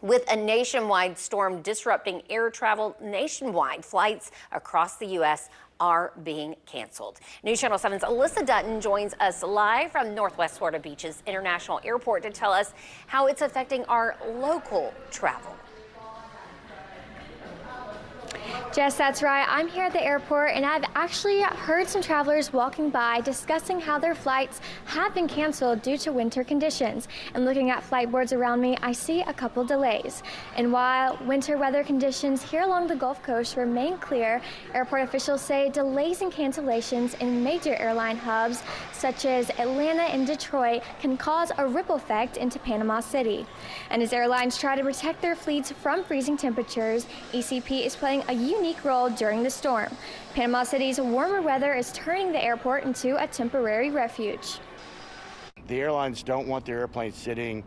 With a nationwide storm disrupting air travel nationwide, flights across the U.S. are being canceled. News Channel 7's Alyssa Dutton joins us live from Northwest Florida Beach's International Airport to tell us how it's affecting our local travel. Jess, that's right. I'm here at the airport and I've actually heard some travelers walking by discussing how their flights have been canceled due to winter conditions. And looking at flight boards around me, I see a couple delays. And while winter weather conditions here along the Gulf Coast remain clear, airport officials say delays and cancellations in major airline hubs such as Atlanta and Detroit can cause a ripple effect into Panama City. And as airlines try to protect their fleets from freezing temperatures, ECP is playing a unique role during the storm. Panama City's warmer weather is turning the airport into a temporary refuge. The airlines don't want their airplanes sitting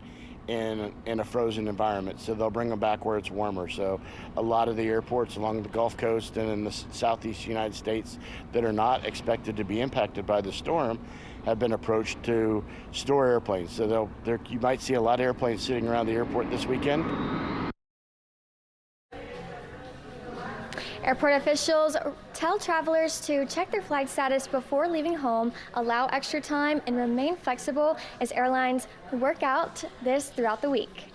in a frozen environment, so they'll bring them back where it's warmer. So a lot of the airports along the Gulf Coast and in the southeast United States that are not expected to be impacted by the storm have been approached to store airplanes. So you might see a lot of airplanes sitting around the airport this weekend. Airport officials tell travelers to check their flight status before leaving home, allow extra time, and remain flexible as airlines work out this throughout the week.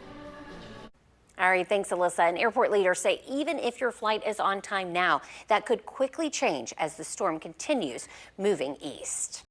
All right, thanks, Alyssa. And airport leaders say even if your flight is on time now, that could quickly change as the storm continues moving east.